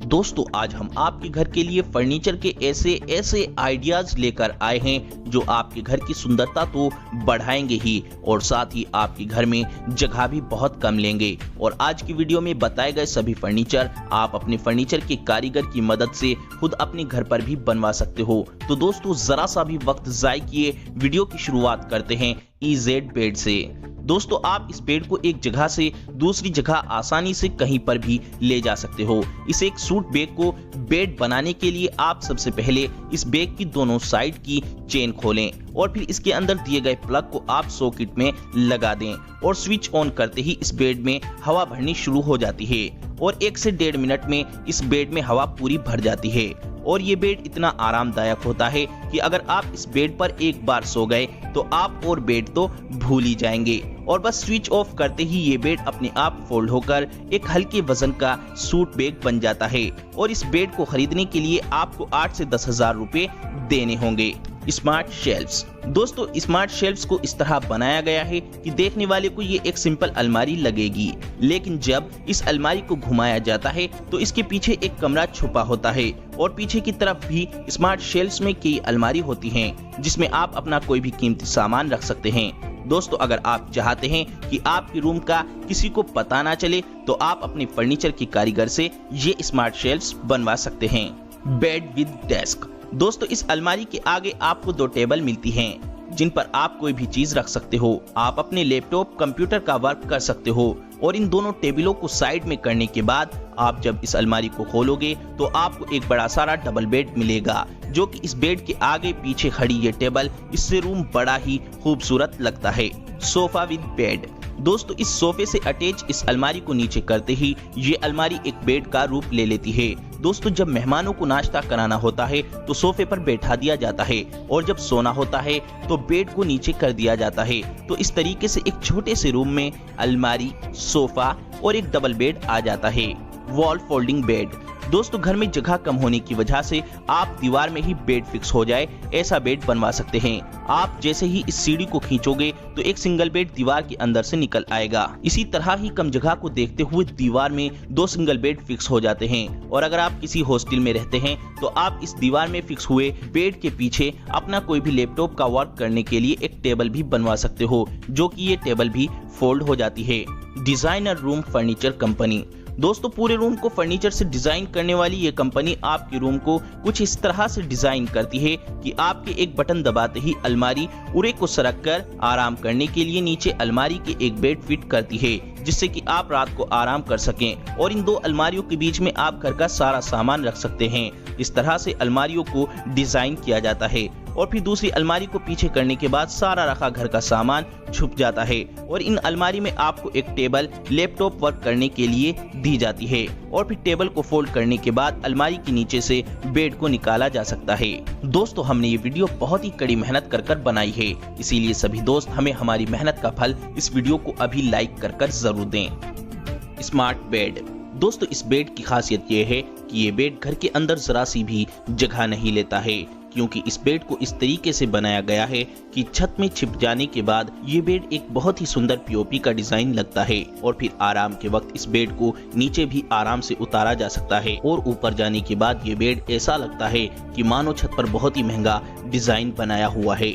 दोस्तों आज हम आपके घर के लिए फर्नीचर के ऐसे ऐसे आइडियाज लेकर आए हैं जो आपके घर की सुंदरता तो बढ़ाएंगे ही और साथ ही आपके घर में जगह भी बहुत कम लेंगे। और आज की वीडियो में बताए गए सभी फर्नीचर आप अपने फर्नीचर के कारीगर की मदद से खुद अपने घर पर भी बनवा सकते हो। तो दोस्तों जरा सा भी वक्त जाय किए वीडियो की शुरुआत करते हैं EZ बेड से। दोस्तों आप इस बेड को एक जगह से दूसरी जगह आसानी से कहीं पर भी ले जा सकते हो। इस एक सूट बैग को बेड बनाने के लिए आप सबसे पहले इस बैग की दोनों साइड की चेन खोलें और फिर इसके अंदर दिए गए प्लग को आप सॉकेट में लगा दें और स्विच ऑन करते ही इस बेड में हवा भरनी शुरू हो जाती है और 1 से 1.5 मिनट में इस बेड में हवा पूरी भर जाती है। और ये बेड इतना आरामदायक होता है कि अगर आप इस बेड पर एक बार सो गए तो आप और बेड तो भूल ही जाएंगे और बस स्विच ऑफ करते ही ये बेड अपने आप फोल्ड होकर एक हल्के वजन का सूट बैग बन जाता है। और इस बेड को खरीदने के लिए आपको 8 से 10 हजार रुपए देने होंगे। Smart shelves. दोस्तों स्मार्ट शेल्फ्स को इस तरह बनाया गया है कि देखने वाले को ये एक सिंपल अलमारी लगेगी, लेकिन जब इस अलमारी को घुमाया जाता है तो इसके पीछे एक कमरा छुपा होता है और पीछे की तरफ भी स्मार्ट शेल्फ्स में कई अलमारी होती हैं जिसमें आप अपना कोई भी कीमती सामान रख सकते हैं। दोस्तों अगर आप चाहते हैं कि आपके रूम का किसी को पता ना चले तो आप अपने फर्नीचर के कारीगर से ये स्मार्ट शेल्फ्स बनवा सकते हैं। Bed with desk. दोस्तों इस अलमारी के आगे आपको 2 टेबल मिलती हैं जिन पर आप कोई भी चीज रख सकते हो। आप अपने लैपटॉप कंप्यूटर का वर्क कर सकते हो और इन दोनों टेबलों को साइड में करने के बाद आप जब इस अलमारी को खोलोगे तो आपको एक बड़ा सारा डबल बेड मिलेगा जो कि इस बेड के आगे पीछे खड़ी ये टेबल इससे रूम बड़ा ही खूबसूरत लगता है। Sofa with bed. दोस्तों इस सोफे से अटैच इस अलमारी को नीचे करते ही ये अलमारी एक बेड का रूप ले लेती है। दोस्तों जब मेहमानों को नाश्ता कराना होता है तो सोफे पर बैठा दिया जाता है और जब सोना होता है तो बेड को नीचे कर दिया जाता है। तो इस तरीके से एक छोटे से रूम में अलमारी, सोफा और एक डबल बेड आ जाता है। Wall folding bed. दोस्तों घर में जगह कम होने की वजह से आप दीवार में ही बेड फिक्स हो जाए ऐसा बेड बनवा सकते हैं। आप जैसे ही इस सीढ़ी को खींचोगे तो एक सिंगल बेड दीवार के अंदर से निकल आएगा। इसी तरह ही कम जगह को देखते हुए दीवार में 2 सिंगल बेड फिक्स हो जाते हैं। और अगर आप किसी हॉस्टल में रहते हैं तो आप इस दीवार में फिक्स हुए बेड के पीछे अपना कोई भी लैपटॉप का वर्क करने के लिए एक टेबल भी बनवा सकते हो जो कि ये टेबल भी फोल्ड हो जाती है। Designer room furniture company. दोस्तों पूरे रूम को फर्नीचर से डिजाइन करने वाली ये कंपनी आपके रूम को कुछ इस तरह से डिजाइन करती है कि आपके एक बटन दबाते ही अलमारी उरे को सरक कर आराम करने के लिए नीचे अलमारी के एक बेड फिट करती है जिससे कि आप रात को आराम कर सकें और इन 2 अलमारियों के बीच में आप घर का सारा सामान रख सकते हैं। इस तरह से अलमारियों को डिजाइन किया जाता है और फिर दूसरी अलमारी को पीछे करने के बाद सारा रखा घर का सामान छुप जाता है और इन अलमारी में आपको एक टेबल लैपटॉप वर्क करने के लिए दी जाती है और फिर टेबल को फोल्ड करने के बाद अलमारी के नीचे से बेड को निकाला जा सकता है। दोस्तों हमने ये वीडियो बहुत ही कड़ी मेहनत कर बनाई है, इसीलिए सभी दोस्त हमें हमारी मेहनत का फल इस वीडियो को अभी लाइक कर जरूर दें। Smart bed. दोस्तों इस बेड की खासियत ये है कि ये बेड घर के अंदर जरा सी भी जगह नहीं लेता है क्योंकि इस बेड को इस तरीके से बनाया गया है कि छत में छिप जाने के बाद ये बेड एक बहुत ही सुंदर पीओपी का डिजाइन लगता है और फिर आराम के वक्त इस बेड को नीचे भी आराम से उतारा जा सकता है और ऊपर जाने के बाद ये बेड ऐसा लगता है कि मानो छत पर बहुत ही महंगा डिजाइन बनाया हुआ है।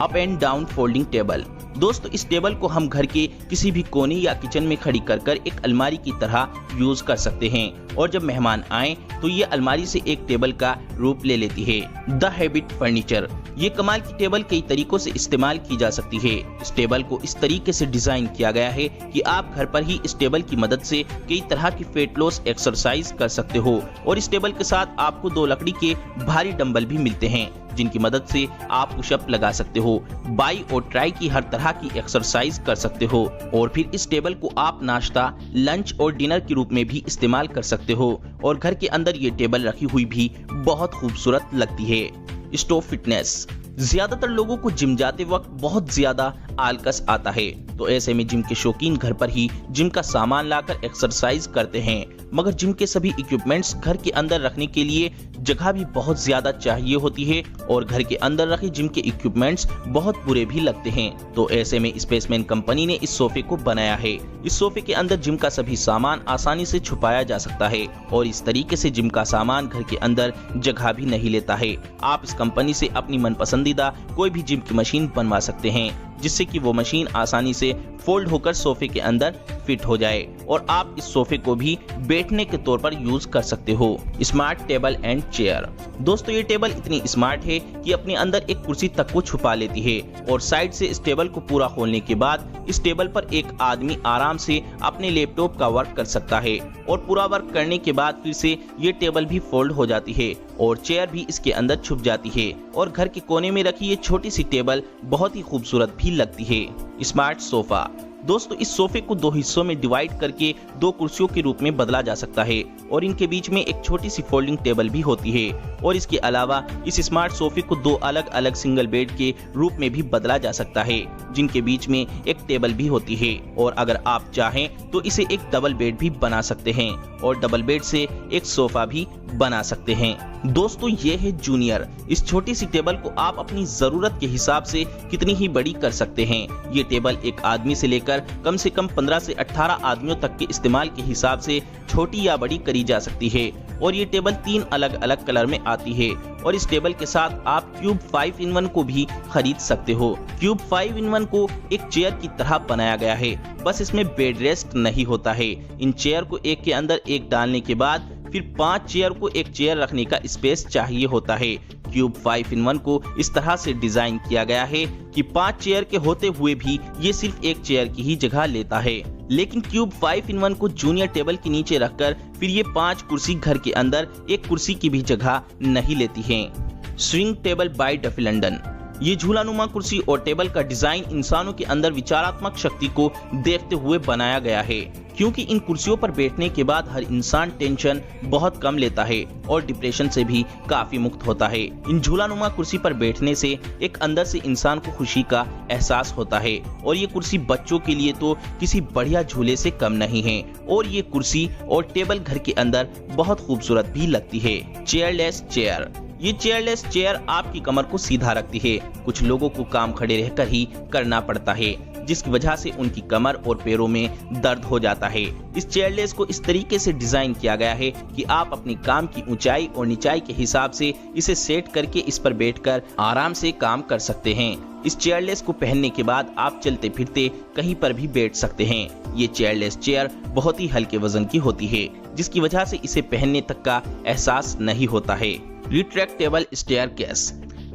Up and down folding table. दोस्तों इस टेबल को हम घर के किसी भी कोने या किचन में खड़ी कर एक अलमारी की तरह यूज कर सकते हैं और जब मेहमान आए तो ये अलमारी से एक टेबल का रूप ले लेती है। The habit furniture. ये कमाल की टेबल कई तरीकों से इस्तेमाल की जा सकती है। इस टेबल को इस तरीके से डिजाइन किया गया है कि आप घर पर ही इस टेबल की मदद से कई तरह की वेट लॉस एक्सरसाइज कर सकते हो और इस टेबल के साथ आपको 2 लकड़ी के भारी डंबल भी मिलते हैं जिनकी मदद से आप पुशअप लगा सकते हो, बाई और ट्राई की हर तरह की एक्सरसाइज कर सकते हो और फिर इस टेबल को आप नाश्ता, लंच और डिनर के रूप में भी इस्तेमाल कर सकते हो और घर के अंदर ये टेबल रखी हुई भी बहुत खूबसूरत लगती है। Stove fitness. ज्यादातर लोगों को जिम जाते वक्त बहुत ज्यादा आलकस आता है। तो ऐसे में जिम के शौकीन घर पर ही जिम का सामान लाकर एक्सरसाइज करते हैं, मगर जिम के सभी इक्विपमेंट्स घर के अंदर रखने के लिए जगह भी बहुत ज्यादा चाहिए होती है और घर के अंदर रखे जिम के इक्विपमेंट्स बहुत बुरे भी लगते हैं। तो ऐसे में स्पेसमैन कंपनी ने इस सोफे को बनाया है। इस सोफे के अंदर जिम का सभी सामान आसानी से छुपाया जा सकता है और इस तरीके से जिम का सामान घर के अंदर जगह भी नहीं लेता है। आप इस कंपनी से अपनी मनपसंदीदा कोई भी जिम की मशीन बनवा सकते हैं, जिससे कि वो मशीन आसानी से फोल्ड होकर सोफे के अंदर फिट हो जाए और आप इस सोफे को भी बैठने के तौर पर यूज कर सकते हो। Smart table and chair. दोस्तों, ये टेबल इतनी स्मार्ट है कि अपने अंदर एक कुर्सी तक को छुपा लेती है और साइड से इस टेबल को पूरा खोलने के बाद इस टेबल पर एक आदमी आराम से अपने लैपटॉप का वर्क कर सकता है और पूरा वर्क करने के बाद फिर से ये टेबल भी फोल्ड हो जाती है और चेयर भी इसके अंदर छुप जाती है और घर के कोने में रखी ये छोटी सी टेबल बहुत ही खूबसूरत भी लगती है। Smart sofa. दोस्तों, इस सोफे को दो हिस्सों में डिवाइड करके दो कुर्सियों के रूप में बदला जा सकता है और इनके बीच में एक छोटी सी फोल्डिंग टेबल भी होती है और इसके अलावा इस स्मार्ट सोफे को दो अलग अलग सिंगल बेड के रूप में भी बदला जा सकता है, जिनके बीच में एक टेबल भी होती है और अगर आप चाहें तो इसे एक डबल बेड भी बना सकते हैं और डबल बेड से एक सोफा भी बना सकते हैं। दोस्तों, ये है जूनियर। इस छोटी सी टेबल को आप अपनी जरूरत के हिसाब से कितनी ही बड़ी कर सकते हैं। ये टेबल एक आदमी से लेकर कम से कम 15 से 18 आदमियों तक के इस्तेमाल के हिसाब से छोटी या बड़ी करी जा सकती है और ये टेबल 3 अलग अलग कलर में आती है और इस टेबल के साथ आप क्यूब 5-in-1 को भी खरीद सकते हो। क्यूब 5-in-1 को एक चेयर की तरह बनाया गया है, बस इसमें बेड रेस्ट नहीं होता है। इन चेयर को एक के अंदर एक डालने के बाद फिर 5 चेयर को एक चेयर रखने का स्पेस चाहिए होता है। क्यूब 5-in-1 को इस तरह से डिजाइन किया गया है कि 5 चेयर के होते हुए भी ये सिर्फ एक चेयर की ही जगह लेता है, लेकिन क्यूब 5-in-1 को जूनियर टेबल के नीचे रखकर फिर ये 5 कुर्सी घर के अंदर एक कुर्सी की भी जगह नहीं लेती है। Swing table by Duffy London. ये झूलानुमा कुर्सी और टेबल का डिजाइन इंसानों के अंदर विचारात्मक शक्ति को देखते हुए बनाया गया है, क्योंकि इन कुर्सियों पर बैठने के बाद हर इंसान टेंशन बहुत कम लेता है और डिप्रेशन से भी काफी मुक्त होता है। इन झूलानुमा कुर्सी पर बैठने से एक अंदर से इंसान को खुशी का एहसास होता है और ये कुर्सी बच्चों के लिए तो किसी बढ़िया झूले से कम नहीं है और ये कुर्सी और टेबल घर के अंदर बहुत खूबसूरत भी लगती है। चेयरलेस चेयर। ये चेयरलेस चेयर आपकी कमर को सीधा रखती है। कुछ लोगों को काम खड़े रहकर ही करना पड़ता है, जिसकी वजह से उनकी कमर और पैरों में दर्द हो जाता है। इस चेयरलेस को इस तरीके से डिजाइन किया गया है कि आप अपनी काम की ऊंचाई और निचाई के हिसाब से इसे सेट करके इस पर बैठकर आराम से काम कर सकते हैं। इस चेयरलेस को पहनने के बाद आप चलते फिरते कहीं पर भी बैठ सकते हैं। ये चेयरलेस चेयर बहुत ही हल्के वजन की होती है, जिसकी वजह से इसे पहनने तक का एहसास नहीं होता है। Retractable staircase.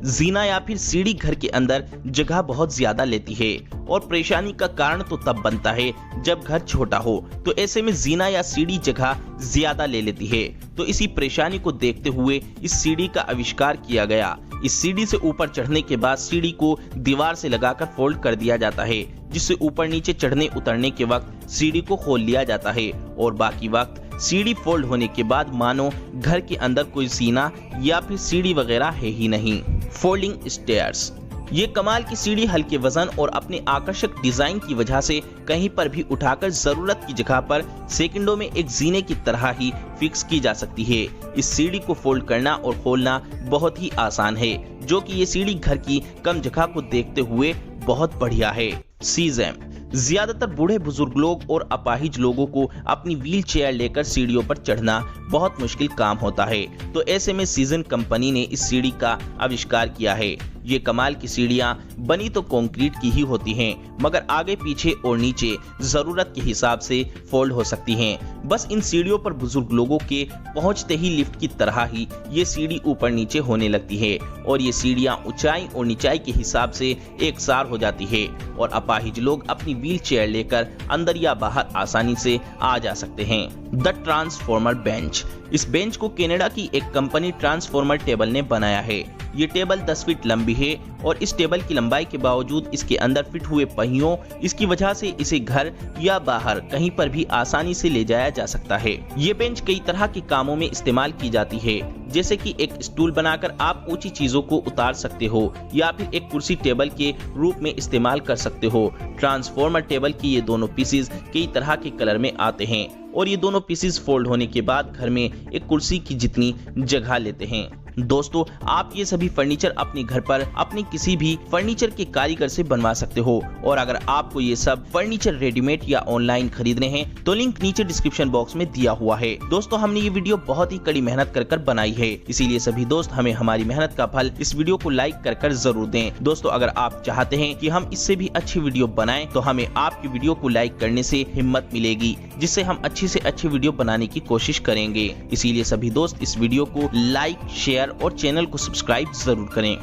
जीना या फिर सीढ़ी घर के अंदर जगह बहुत ज्यादा लेती है और परेशानी का कारण तो तब बनता है जब घर छोटा हो, तो ऐसे में जीना या सीढ़ी जगह ज्यादा ले लेती है। तो इसी परेशानी को देखते हुए इस सीढ़ी का आविष्कार किया गया। इस सीढ़ी से ऊपर चढ़ने के बाद सीढ़ी को दीवार से लगाकर फोल्ड कर दिया जाता है, जिससे ऊपर नीचे चढ़ने उतरने के वक्त सीढ़ी को खोल लिया जाता है और बाकी वक्त सीढ़ी फोल्ड होने के बाद मानो घर के अंदर कोई सीना या फिर सीढ़ी वगैरह है ही नहीं। Folding stairs. ये कमाल की सीढ़ी हल्के वजन और अपने आकर्षक डिजाइन की वजह से कहीं पर भी उठाकर जरूरत की जगह पर सेकंडों में एक जीने की तरह ही फिक्स की जा सकती है। इस सीढ़ी को फोल्ड करना और खोलना बहुत ही आसान है, जो कि ये सीढ़ी घर की कम जगह को देखते हुए बहुत बढ़िया है। सीजैम। ज्यादातर बूढ़े बुजुर्ग लोग और अपाहिज लोगों को अपनी व्हील चेयर लेकर सीढ़ियों पर चढ़ना बहुत मुश्किल काम होता है, तो ऐसे में सीजन कंपनी ने इस सीढ़ी का आविष्कार किया है। ये कमाल की सीढ़ियां बनी तो कंक्रीट की ही होती हैं, मगर आगे पीछे और नीचे जरूरत के हिसाब से फोल्ड हो सकती हैं। बस इन सीढ़ियों पर बुजुर्ग लोगों के पहुंचते ही लिफ्ट की तरह ही ये सीढ़ी ऊपर नीचे होने लगती है और ये सीढ़ियां ऊंचाई और निचाई के हिसाब से एकसार हो जाती है और अपाहिज लोग अपनी व्हील चेयर लेकर अंदर या बाहर आसानी से आ जा सकते हैं। The transformer bench. इस बेंच को कनाडा की एक कंपनी ट्रांसफॉर्मर टेबल ने बनाया है। ये टेबल 10 फीट लंबी है और इस टेबल की लंबाई के बावजूद इसके अंदर फिट हुए पहियों इसकी वजह से इसे घर या बाहर कहीं पर भी आसानी से ले जाया जा सकता है। ये बेंच कई तरह के कामों में इस्तेमाल की जाती है, जैसे कि एक स्टूल बनाकर आप ऊंची चीजों को उतार सकते हो या फिर एक कुर्सी टेबल के रूप में इस्तेमाल कर सकते हो। ट्रांसफॉर्मर टेबल की ये दोनों पीसेस कई तरह के कलर में आते हैं और ये दोनों पीसेस फोल्ड होने के बाद घर में एक कुर्सी की जितनी जगह लेते हैं। दोस्तों, आप ये सभी फर्नीचर अपने घर पर अपने किसी भी फर्नीचर के कारीगर से बनवा सकते हो और अगर आपको ये सब फर्नीचर रेडीमेड या ऑनलाइन खरीदने हैं तो लिंक नीचे डिस्क्रिप्शन बॉक्स में दिया हुआ है। दोस्तों, हमने ये वीडियो बहुत ही कड़ी मेहनत कर बनाई है, इसीलिए सभी दोस्त हमें हमारी मेहनत का फल इस वीडियो को लाइक कर जरूर दें। दोस्तों, अगर आप चाहते हैं कि हम इससे भी अच्छी वीडियो बनाएं तो हमें आपकी वीडियो को लाइक करने से हिम्मत मिलेगी, जिससे हम अच्छी से अच्छी वीडियो बनाने की कोशिश करेंगे। इसीलिए सभी दोस्त इस वीडियो को लाइक, शेयर और चैनल को सब्सक्राइब जरूर करें।